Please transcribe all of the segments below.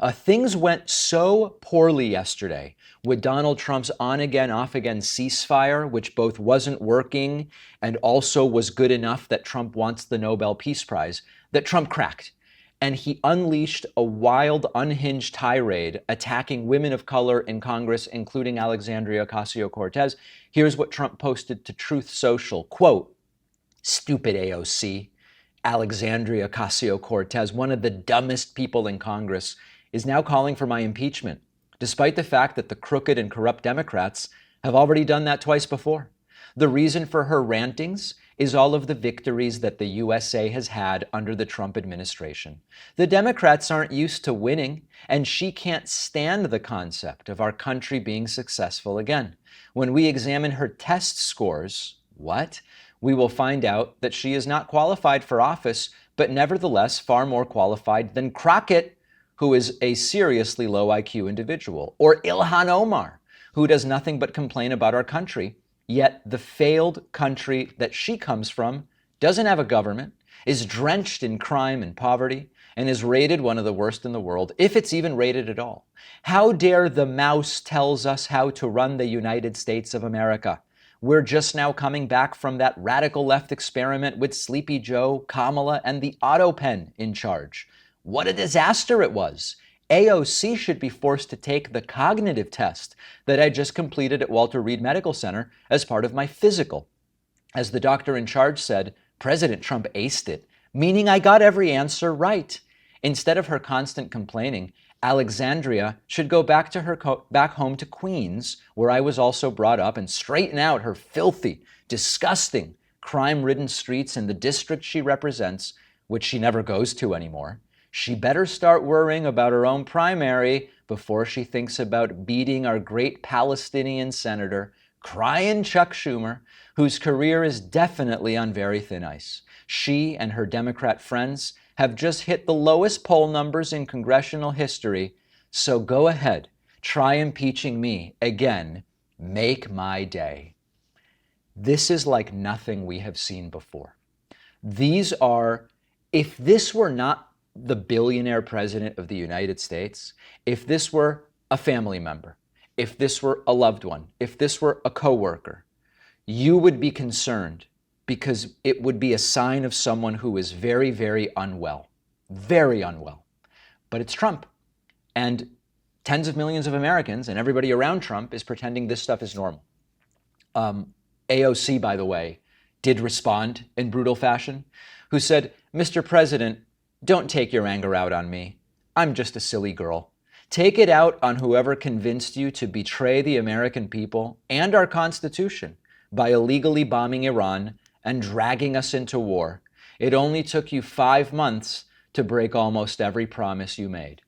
Things went so poorly yesterday with Donald Trump's on-again, off-again ceasefire, which both wasn't working and also was good enough that Trump wants the Nobel Peace Prize, that Trump cracked. And he unleashed a wild, unhinged tirade attacking women of color in Congress, including Alexandria Ocasio-Cortez. Here's what Trump posted to Truth Social, quote, "Stupid AOC, Alexandria Ocasio-Cortez, one of the dumbest people in Congress, is now calling for my impeachment, despite the fact that the crooked and corrupt Democrats have already done that twice before. The reason for her rantings is all of the victories that the USA has had under the Trump administration. The Democrats aren't used to winning, and she can't stand the concept of our country being successful again. When we examine her test scores, we will find out that she is not qualified for office, but nevertheless far more qualified than Crockett, who is a seriously low IQ individual, or Ilhan Omar, who does nothing but complain about our country. Yet the failed country that she comes from doesn't have a government, is drenched in crime and poverty, and is rated one of the worst in the world, if it's even rated at all. How dare the mouse tells us how to run the United States of America? We're just now coming back from that radical left experiment with Sleepy Joe, Kamala, and the auto pen in charge. What a disaster it was. AOC should be forced to take the cognitive test that I just completed at Walter Reed Medical Center as part of my physical. As the doctor in charge said, President Trump aced it, meaning I got every answer right. Instead of her constant complaining, Alexandria should go back home to Queens, where I was also brought up, and straighten out her filthy, disgusting, crime-ridden streets in the district she represents, which she never goes to anymore. She better start worrying about her own primary before she thinks about beating our great Palestinian senator, crying Chuck Schumer, whose career is definitely on very thin ice. She and her Democrat friends have just hit the lowest poll numbers in congressional history, so go ahead, try impeaching me again. Make my day. This is like nothing we have seen before. These are, if this were not the billionaire president of the United States, if this were a family member, if this were a loved one, if this were a coworker, you would be concerned because it would be a sign of someone who is very, very unwell. Very unwell. But it's Trump. And tens of millions of Americans and everybody around Trump is pretending this stuff is normal. AOC, by the way, did respond in brutal fashion, who said, "Mr. President, don't take your anger out on me. I'm just a silly girl. Take it out on whoever convinced you to betray the American people and our Constitution by illegally bombing Iran and dragging us into war. It only took you 5 months to break almost every promise you made."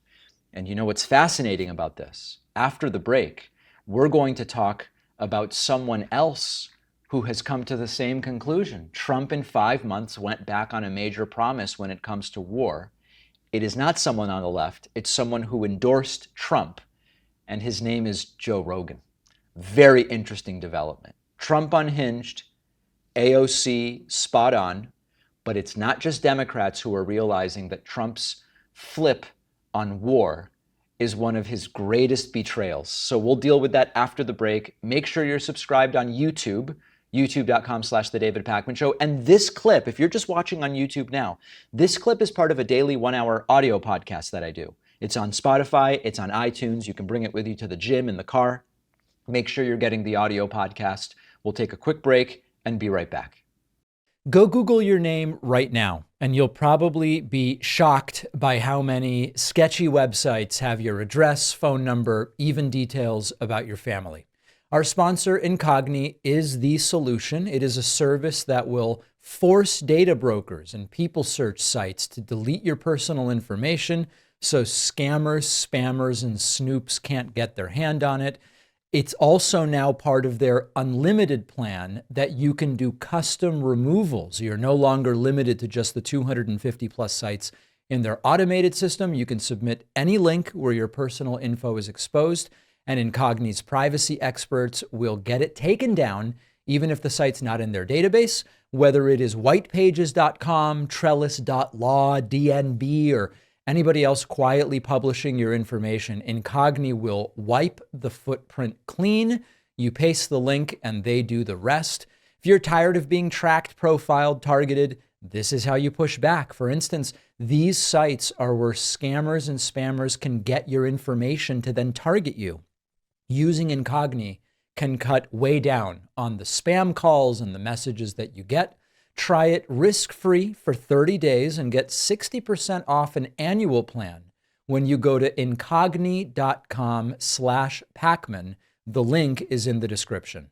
And you know what's fascinating about this? After the break, we're going to talk about someone else who has come to the same conclusion. Trump in 5 months went back on a major promise when it comes to war. It is not someone on the left. It's someone who endorsed Trump, and his name is Joe Rogan. Very interesting development. Trump unhinged, AOC spot on, but it's not just Democrats who are realizing that Trump's flip on war is one of his greatest betrayals. So we'll deal with that after the break. Make sure you're subscribed on YouTube, youtube.com/The David Pakman Show. And this clip, if you're just watching on YouTube now, this clip is part of a daily 1-hour audio podcast that I do. It's on Spotify, it's on iTunes. You can bring it with you to the gym, in the car. Make sure you're getting the audio podcast. We'll take a quick break and be right back. Go Google your name right now, and you'll probably be shocked by how many sketchy websites have your address, phone number, even details about your family. Our sponsor, Incogni, is the solution. It is a service that will force data brokers and people search sites to delete your personal information so scammers, spammers, and snoops can't get their hand on it. It's also now part of their unlimited plan that you can do custom removals. You're no longer limited to just the 250 plus sites in their automated system. You can submit any link where your personal info is exposed, and Incogni's privacy experts will get it taken down, even if the site's not in their database, whether it is whitepages.com, trellis.law, DNB, or Anybody else quietly publishing your information, Incogni will wipe the footprint clean. You paste the link and they do the rest. If you're tired of being tracked, profiled, targeted, this is how you push back. For instance, these sites are where scammers and spammers can get your information to then target you. Using Incogni can cut way down on the spam calls and the messages that you get. Try it risk-free for 30 days and get 60% off an annual plan when you go to incogni.com/Pacman. The link is in the description.